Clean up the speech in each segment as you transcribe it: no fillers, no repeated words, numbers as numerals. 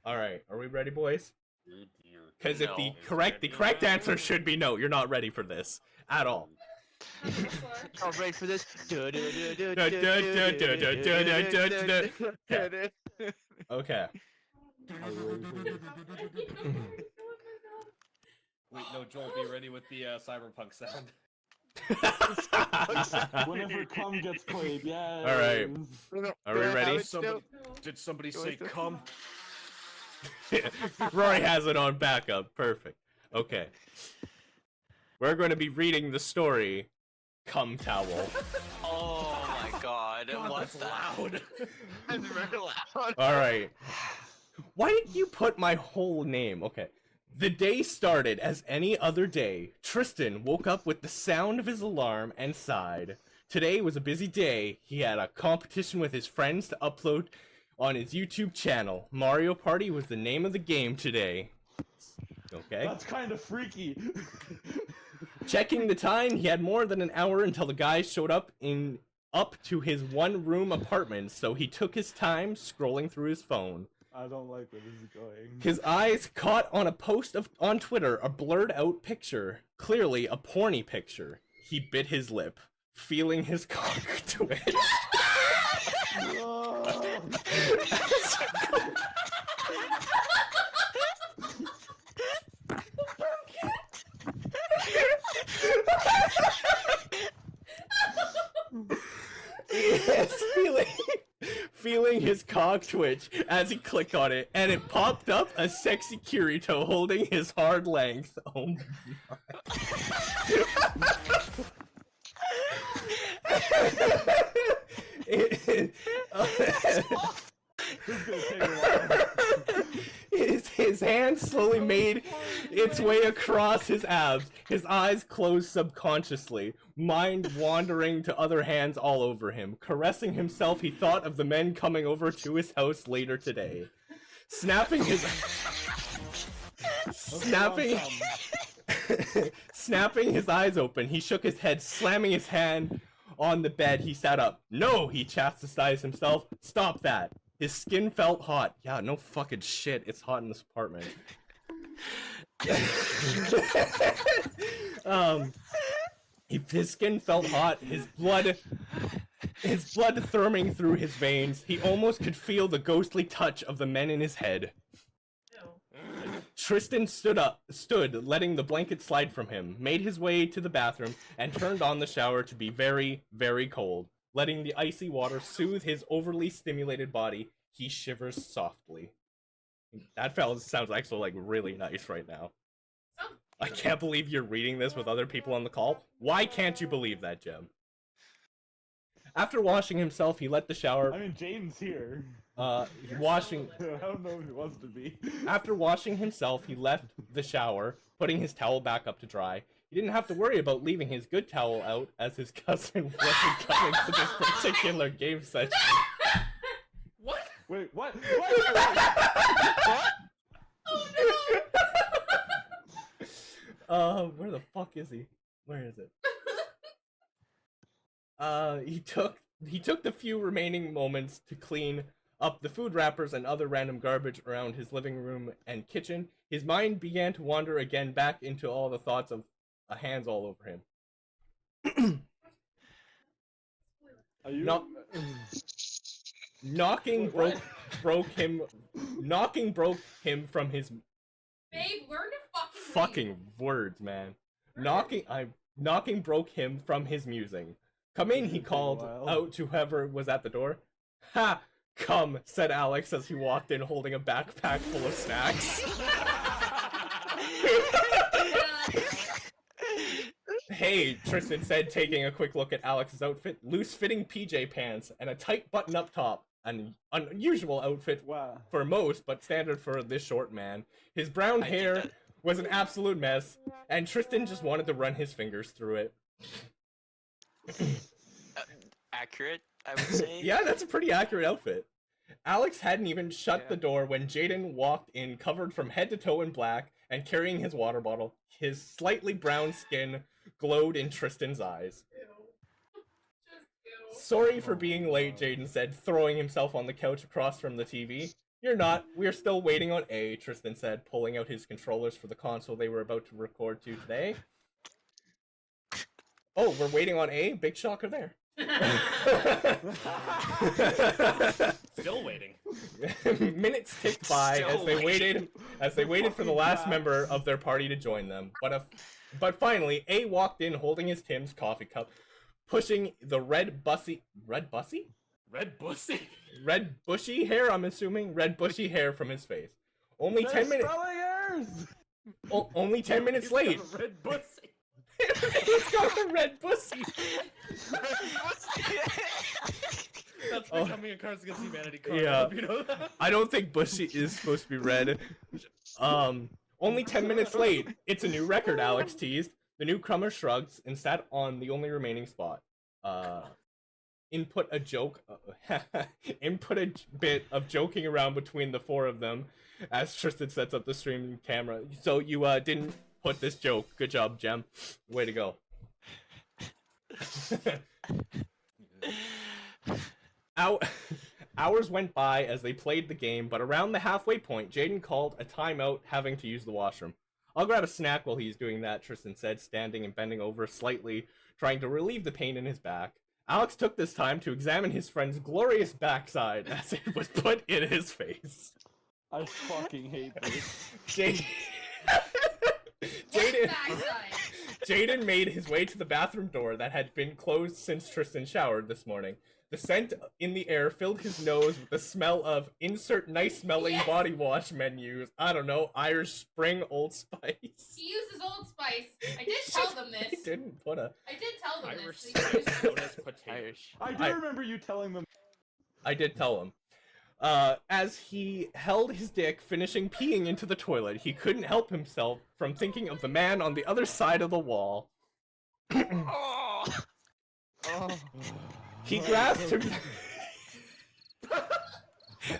All right, are we ready, boys? Oh dear. Because if the No. correct answer should be no, you're not ready for this at all. I'm ready for this. Okay. Wait, no, Joel, be ready with the cyberpunk sound. Whenever cum gets played, yeah. All right. Are we ready? Did somebody say come? Rory has it on backup. Perfect. Okay. We're going to be reading the story, Cum Towel. Oh my god, what's that's that? loud. That's very loud. Alright. Why did you put my whole name? Okay. The day started as any other day. Tristan woke up with the sound of his alarm and sighed. Today was a busy day. He had a competition with his friends to upload on his YouTube channel. Mario Party was the name of the game today. Okay. That's kind of freaky. Checking the time, he had more than an hour until the guys showed up to his one-room apartment, so he took his time scrolling through his phone. I don't like where this is going. His eyes caught on a post on Twitter, a blurred-out picture, clearly a porny picture. He bit his lip, feeling his cock twitch. Yes, feeling his cock twitch as he clicked on it, and it popped up a sexy Kirito holding his hard length. Oh my. His hand slowly made its way across his abs, his eyes closed subconsciously, mind wandering to other hands all over him. Caressing himself, he thought of the men coming over to his house later today. Snapping his eyes open, he shook his head, slamming his hand on the bed. He sat up. No, he chastised himself. Stop that. His skin felt hot. Yeah, no fucking shit. It's hot in this apartment. His skin felt hot. His blood therming through his veins. He almost could feel the ghostly touch of the men in his head. Tristan stood, letting the blanket slide from him, made his way to the bathroom, and turned on the shower to be very, very cold. Letting the icy water soothe his overly stimulated body, he shivers softly. That sounds actually like really nice right now. I can't believe you're reading this with other people on the call. Why can't you believe that, Jem? After washing himself, he let the shower... I mean, Jaden's here. Washing... I don't know if he wants to be. After washing himself, he left the shower, putting his towel back up to dry. He didn't have to worry about leaving his good towel out, as his cousin wasn't coming to this particular game session. What? Wait, what? What? Where the fuck is he? Where is it? He took the few remaining moments to clean up the food wrappers and other random garbage around his living room and kitchen. His mind began to wander again back into all the thoughts of hands all over him. Are you... Knocking broke him from his... Babe, learn to fucking words, man. Knocking broke him from his musing. Come in, he called out to whoever was at the door. Ha! Come, said Alex as he walked in holding a backpack full of snacks. Hey, Tristan said, taking a quick look at Alex's outfit. Loose-fitting PJ pants and a tight button-up top. An unusual outfit for most, but standard for this short man. His brown hair was an absolute mess, and Tristan just wanted to run his fingers through it. Accurate, I would say. Yeah, that's a pretty accurate outfit. Alex hadn't even shut the door when Jaden walked in, covered from head to toe in black and carrying his water bottle. His slightly brown skin glowed in Tristan's eyes. Sorry for being late, Jaden said, throwing himself on the couch across from the TV. You're not. We're still waiting on A, Tristan said, pulling out his controllers for the console they were about to record to today. Oh, we're waiting on A? Big shocker there. Still waiting. Minutes ticked by Still as they waiting. waited for the Fucking last crap. member of their party to join them. But finally, A walked in holding his Tim's coffee cup, pushing the red bushy Red Bussy? red bushy hair, I'm assuming, red bushy hair from his face. Only There's 10 minutes spelling errors! only 10 minutes He's late. got a Red Bussy. He's got a red pussy. That's Oh. becoming a Cards Against Humanity card. Yeah. I hope you know that. I don't think bushy is supposed to be red. Only 10 minutes late. It's a new record, Alex teased. The newcomer shrugs and sat on the only remaining spot. Input a bit of joking around between the four of them as Tristan sets up the streaming camera. So you didn't put this joke. Good job, Jem. Way to go. Hours went by as they played the game, but around the halfway point, Jaden called a timeout, having to use the washroom. I'll grab a snack while he's doing that, Tristan said, standing and bending over slightly, trying to relieve the pain in his back. Alex took this time to examine his friend's glorious backside as it was put in his face. I fucking hate this. Jaden... What Jaden... backside? Jaden made his way to the bathroom door that had been closed since Tristan showered this morning. The scent in the air filled his nose with the smell of insert nice-smelling Yes. body wash menus. I don't know, Irish Spring, Old Spice. He uses Old Spice. I did tell them I this. didn't put a... I did tell them Irish this. Spring known as potato. Irish. I do I- remember you telling them. I did tell him. As he held his dick, finishing peeing into the toilet, he couldn't help himself from thinking of the man on the other side of the wall. Oh. He grasped him.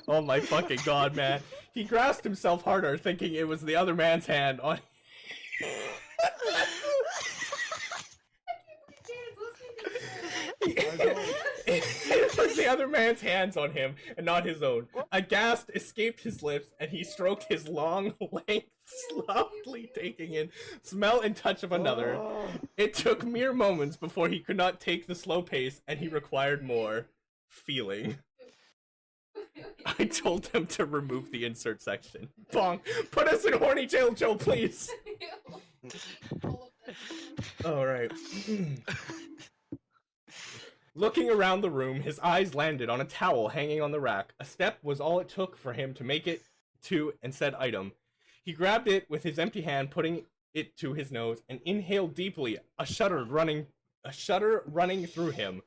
Oh my fucking god, man. He grasped himself harder, thinking it was the other man's hand on. It was the other man's hands on him and not his own. A gasp escaped his lips and he stroked his long length, softly taking in smell and touch of another. Oh. It took mere moments before he could not take the slow pace and he required more feeling. I told him to remove the insert section. Bong, put us in horny jail, Joe, please. Alright. Looking around the room, his eyes landed on a towel hanging on the rack. A step was all it took for him to make it to and said item. He grabbed it with his empty hand, putting it to his nose, and inhaled deeply, a shudder running through him.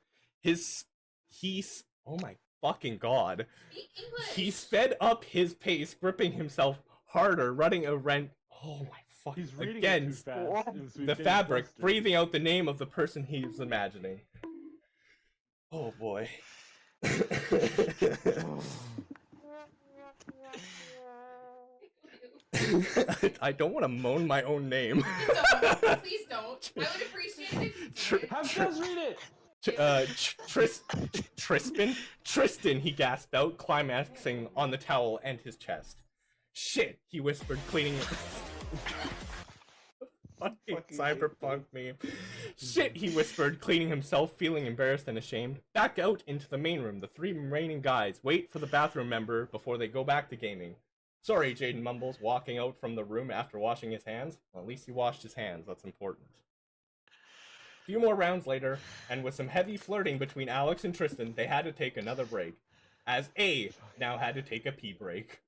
Oh my fucking god. Speak English. He sped up his pace, gripping himself harder, running a rent. Oh my fucking He's reading it too against fast. It's the became fabric, frustrating. breathing out the name of the person he was imagining. Oh boy. I don't want to moan my own name. Don't. Please don't. I would appreciate it if you did. Have Jess read it. Tristan, he gasped out, climaxing on the towel and his chest. Shit, he whispered, cleaning it. Fucking cyberpunk meme. Shit, he whispered, cleaning himself, feeling embarrassed and ashamed. Back out into the main room, the three remaining guys wait for the bathroom member before they go back to gaming. Sorry, Jaden mumbles, walking out from the room after washing his hands. Well, at least he washed his hands, that's important. A few more rounds later, and with some heavy flirting between Alex and Tristan, they had to take another break, as A now had to take a pee break.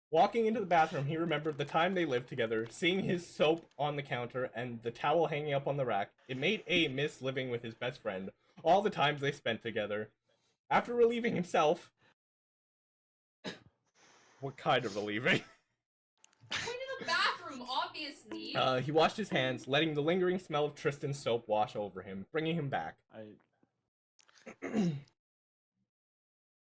Walking into the bathroom, he remembered the time they lived together, seeing his soap on the counter and the towel hanging up on the rack. It made A miss living with his best friend, all the times they spent together. After relieving himself... What kind of relieving? Going to the bathroom, obviously. He washed his hands, letting the lingering smell of Tristan's soap wash over him, bringing him back.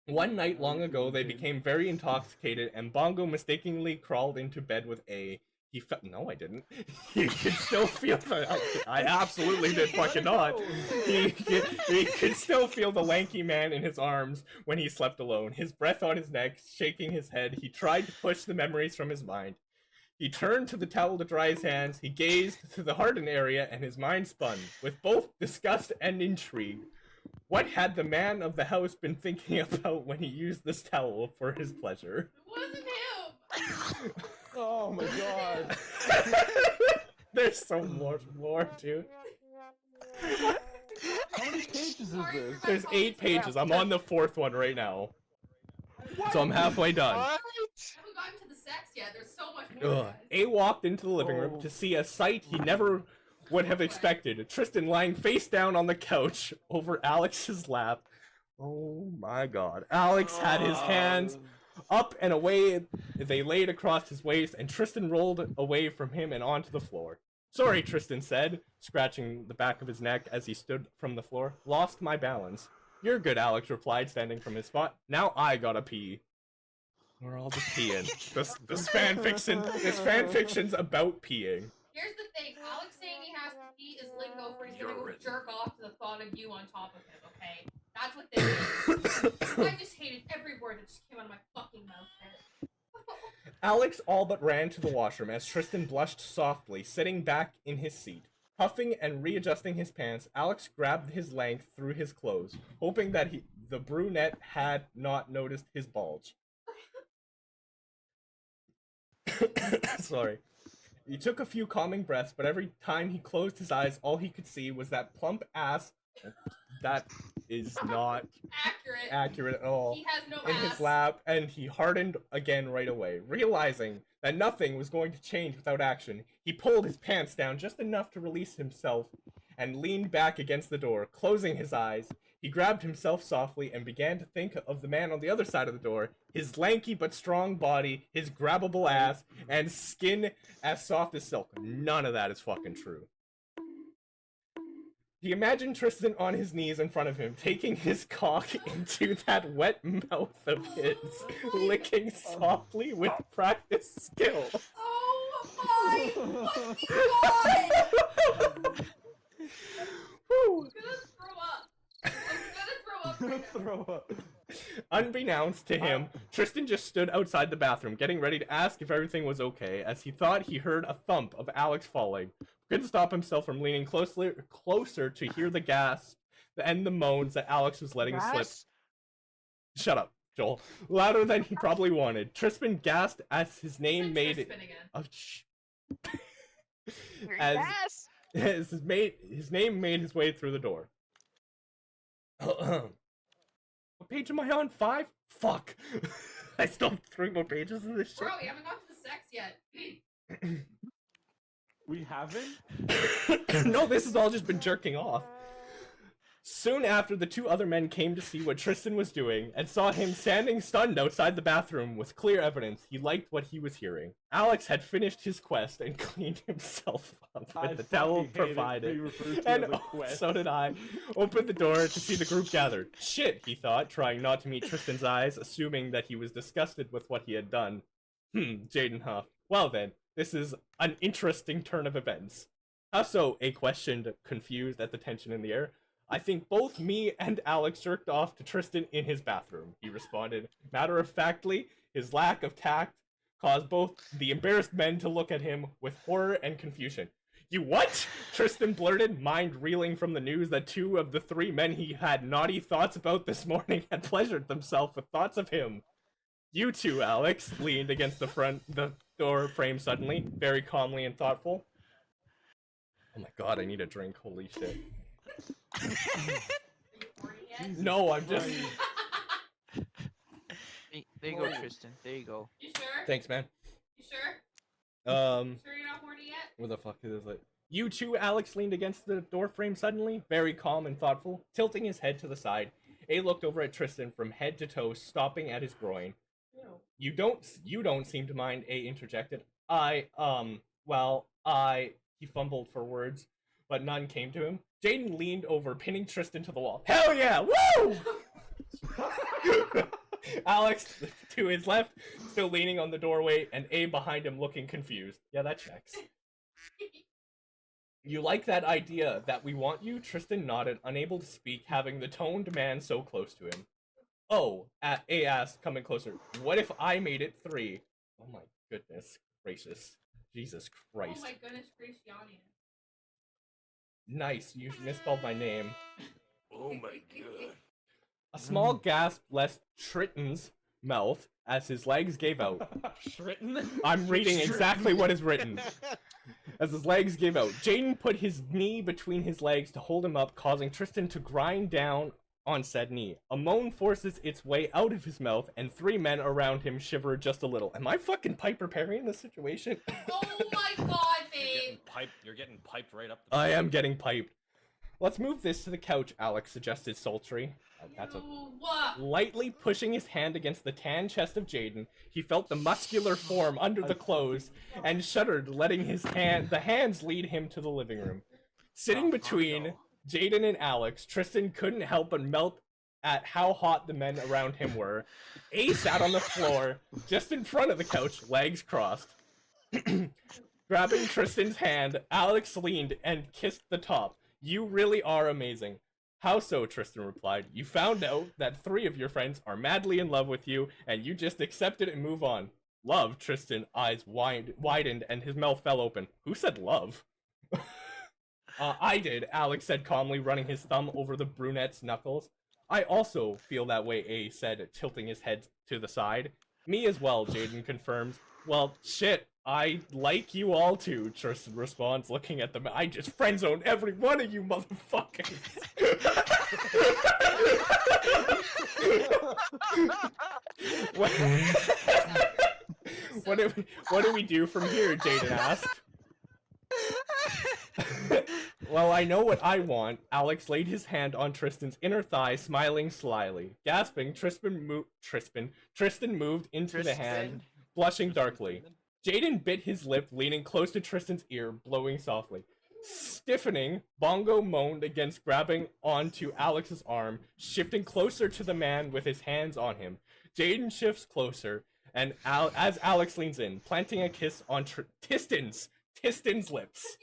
One night long ago, they became very intoxicated, and Bongo mistakenly crawled into bed with A. He felt no, I didn't. He could still feel the. I absolutely did fucking not. He could still feel the lanky man in his arms when he slept alone. His breath on his neck, shaking his head. He tried to push the memories from his mind. He turned to the towel to dry his hands. He gazed to the hardened area, and his mind spun with both disgust and intrigue. What had the man of the house been thinking about when he used this towel for his pleasure? It wasn't him. Oh my god. There's so much more, dude. How many pages is this? There's 8 pages. I'm on the 4th one right now. So I'm halfway done. What? I haven't gotten to the sex yet. There's so much more. Ugh. A walked into the living room to see a sight he never would have expected. Tristan lying face down on the couch over Alex's lap. Oh my god. Alex had his hands up and away. They laid across his waist, and Tristan rolled away from him and onto the floor. Sorry, Tristan said, scratching the back of his neck as he stood from the floor. Lost my balance. You're good, Alex replied, standing from his spot. Now I gotta pee. We're all just peeing. This fanfiction's about peeing. Here's the thing. Alex saying he has to pee is lingo for he's gonna go jerk off to the thought of you on top of him, okay? That's what this is. I just hated every word that just came out of my fucking mouth there. Alex all but ran to the washroom as Tristan blushed softly, sitting back in his seat. Huffing and readjusting his pants, Alex grabbed his length through his clothes, hoping that the brunette had not noticed his bulge. Sorry. He took a few calming breaths, but every time he closed his eyes, all he could see was that plump ass that is not accurate at all He has no in ass. his lap, and he hardened again right away. Realizing that nothing was going to change without action, he pulled his pants down just enough to release himself and leaned back against the door. Closing his eyes, he grabbed himself softly and began to think of the man on the other side of the door, his lanky but strong body, his grabbable ass, and skin as soft as silk. None of that is fucking true. He imagined Tristan on his knees in front of him, taking his cock into that wet mouth of his, licking softly with practiced skill. Oh my fucking god! Whew. I'm gonna throw up. I'm gonna throw up right now. Throw up. Unbeknownst to him, Tristan just stood outside the bathroom, getting ready to ask if everything was okay, as he thought he heard a thump of Alex falling. Couldn't stop himself from leaning closer to hear the gasp and the moans that Alex was letting slip. Shut up, Joel. Louder than he probably wanted. Tristan gasped as his name made it. As his name made his way through the door. What page am I on? 5? Fuck. I still have 3 more pages of this shit. Bro, we haven't got to the sex yet. We haven't? No, this has all just been jerking off. Soon after, the 2 other men came to see what Tristan was doing and saw him standing stunned outside the bathroom with clear evidence he liked what he was hearing. Alex had finished his quest and cleaned himself up with the towel provided. And so did I. Opened the door to see the group gathered. Shit, he thought, trying not to meet Tristan's eyes, assuming that he was disgusted with what he had done. Jaden huffed. Well then, this is an interesting turn of events. How so? A questioned, confused at the tension in the air. I think both me and Alex jerked off to Tristan in his bathroom, he responded. Matter-of-factly, his lack of tact caused both the embarrassed men to look at him with horror and confusion. You what? Tristan blurted, mind reeling from the news that 2 of the 3 men he had naughty thoughts about this morning had pleasured themselves with thoughts of him. You too, Alex, leaned against the door frame suddenly, very calmly and thoughtful. Oh my god, I need a drink, holy shit. No, I'm just... There you go, Tristan. There you go. You sure? Thanks, man. You sure? Sure you're not horny yet? Where the fuck is it? You too, Alex leaned against the door frame suddenly, very calm and thoughtful, tilting his head to the side. A looked over at Tristan from head to toe, stopping at his groin. No. You don't seem to mind, A interjected. He fumbled for words, but none came to him. Jaden leaned over, pinning Tristan to the wall. Hell yeah! Woo! Alex to his left, still leaning on the doorway, and A behind him looking confused. Yeah, that checks. You like that idea that we want you? Tristan nodded, unable to speak, having the toned man so close to him. Oh, A asked, coming closer. What if I made it 3? Oh my goodness gracious. Jesus Christ. Oh my goodness, Graciani. Nice, you misspelled my name. Oh my god. A small gasp left Triton's mouth as his legs gave out. Shritten? I'm reading exactly what is written. As his legs gave out, Jaden put his knee between his legs to hold him up, causing Tristan to grind down on said knee. A moan forces its way out of his mouth, and 3 men around him shiver just a little. Am I fucking Piper Perry in this situation? Oh my god, babe! You're getting piped right up. I am getting piped. Let's move this to the couch, Alex suggested sultry. Lightly pushing his hand against the tan chest of Jaden, he felt the muscular form under the clothes and shuddered, letting the hands lead him to the living room. Sitting between Jaden and Alex, Tristan couldn't help but melt at how hot the men around him were. A sat on the floor, just in front of the couch, legs crossed. Grabbing Tristan's hand, Alex leaned and kissed the top. You really are amazing. How so? Tristan replied. You found out that 3 of your friends are madly in love with you, and you just accept it and move on. Love? Tristan eyes widened and his mouth fell open. Who said love? I did, Alex said calmly, running his thumb over the brunette's knuckles. I also feel that way, A said, tilting his head to the side. Me as well, Jaden confirms. Well, shit, I like you all too, Tristan responds, looking at them. I just friend-zoned every one of you motherfuckers. What do we do from here? Jaden asked. Well, I know what I want. Alex laid his hand on Tristan's inner thigh, smiling slyly. Gasping, Tristan moved into the hand, blushing darkly. Jaden bit his lip, leaning close to Tristan's ear, blowing softly. Stiffening, Bongo moaned against grabbing onto Alex's arm, shifting closer to the man with his hands on him. Jaden shifts closer, and as Alex leans in, planting a kiss on Tristan's lips.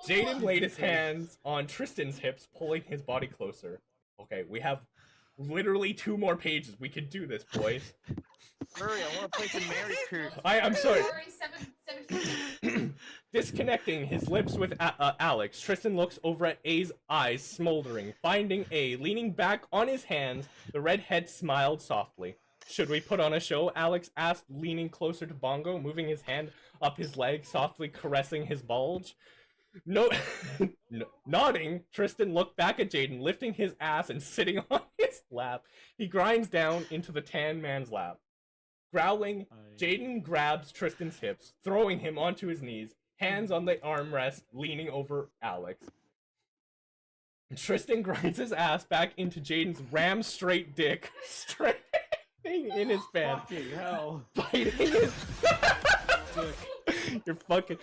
Jaden laid his hands on Tristan's hips, pulling his body closer. Okay, we have literally 2 more pages. We can do this, boys. Hurry, I want to play some Mary Crew. I'm sorry. Seven. Disconnecting his lips with Alex, Tristan looks over at A's eyes, smoldering. Finding A leaning back on his hands, the redhead smiled softly. Should we put on a show? Alex asked, leaning closer to Bongo, moving his hand up his leg, softly caressing his bulge. Nodding, Tristan looked back at Jaden, lifting his ass and sitting on his lap. He grinds down into the tan man's lap. Growling, Jaden grabs Tristan's hips, throwing him onto his knees, hands on the armrest, leaning over Alex. Tristan grinds his ass back into Jaden's ram-straight dick, straight in his pants. Fucking hell. Biting his... You're fucking...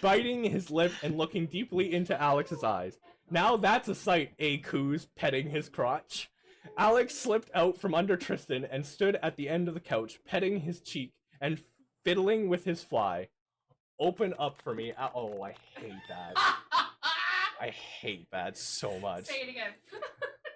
Biting his lip and looking deeply into Alex's eyes. Now that's a sight, A coos, petting his crotch. Alex slipped out from under Tristan and stood at the end of the couch, petting his cheek and fiddling with his fly. Open up for me. Oh, I hate that. I hate that so much. Say it again.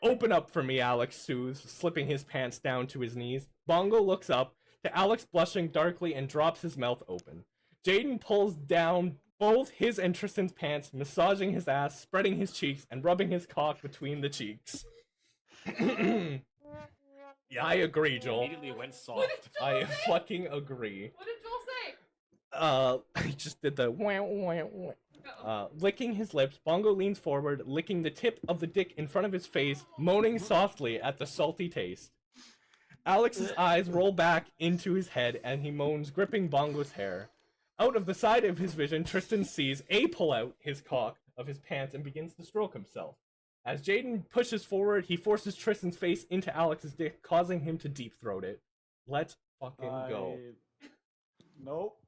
Open up for me, Alex soothes, slipping his pants down to his knees. Bongo looks up to Alex, blushing darkly, and drops his mouth open. Jaden pulls down both his and Tristan's pants, massaging his ass, spreading his cheeks, and rubbing his cock between the cheeks. Yeah, I agree, Joel. Immediately went soft. I fucking agree. What did Joel say? I just did the wah, wah, wah. Licking his lips, Bongo leans forward, licking the tip of the dick in front of his face, moaning softly at the salty taste. Alex's eyes roll back into his head, and he moans, gripping Bongo's hair. Out of the side of his vision, Tristan sees A pull out his cock of his pants and begins to stroke himself. As Jaden pushes forward, he forces Tristan's face into Alex's dick, causing him to deep-throat it. Let's fucking go. Nope.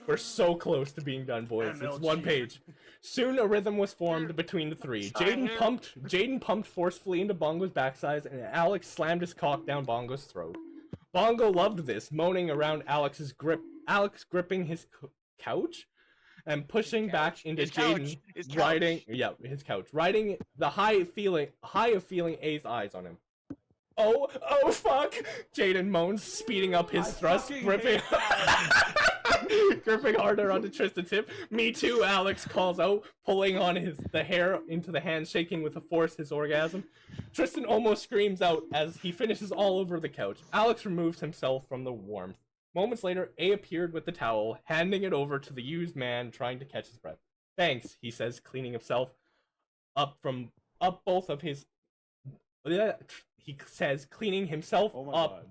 We're so close to being done, boys. It's one MLG. page. Soon a rhythm was formed between the three. Jaden pumped forcefully into Bongo's backside, and Alex slammed his cock down Bongo's throat. Bongo loved this, moaning around Alex's grip. Alex gripping his couch and pushing back into Jaden, riding his couch, riding the high of feeling A's eyes on him. Oh fuck! Jaden moans, speeding up his thrust, gripping gripping harder onto Tristan's hip. Me too, Alex calls out, pulling on the hair into the hand, shaking with a force his orgasm. Tristan almost screams out as he finishes all over the couch. Alex removes himself from the warmth. Moments later, A appeared with the towel, handing it over to the used man trying to catch his breath. Thanks, he says, cleaning himself up both of his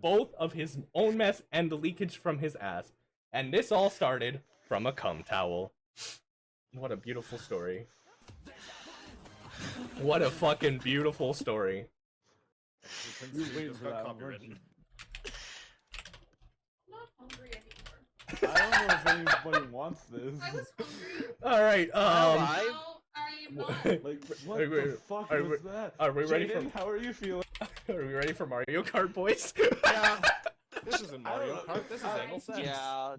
both of his own mess and the leakage from his ass. And this all started from a cum towel. What a beautiful story. What a fucking beautiful story. You waiting Just for got that, copywritten. I'm not hungry anymore. I don't know if anybody wants this. I was hungry. Alright, No, I am not. Like, what the fuck was that? Are we ready Jaden, how are you feeling? Are we ready for Mario Kart, boys? Yeah. This isn't Mario Kart. This is anal sex. Yeah.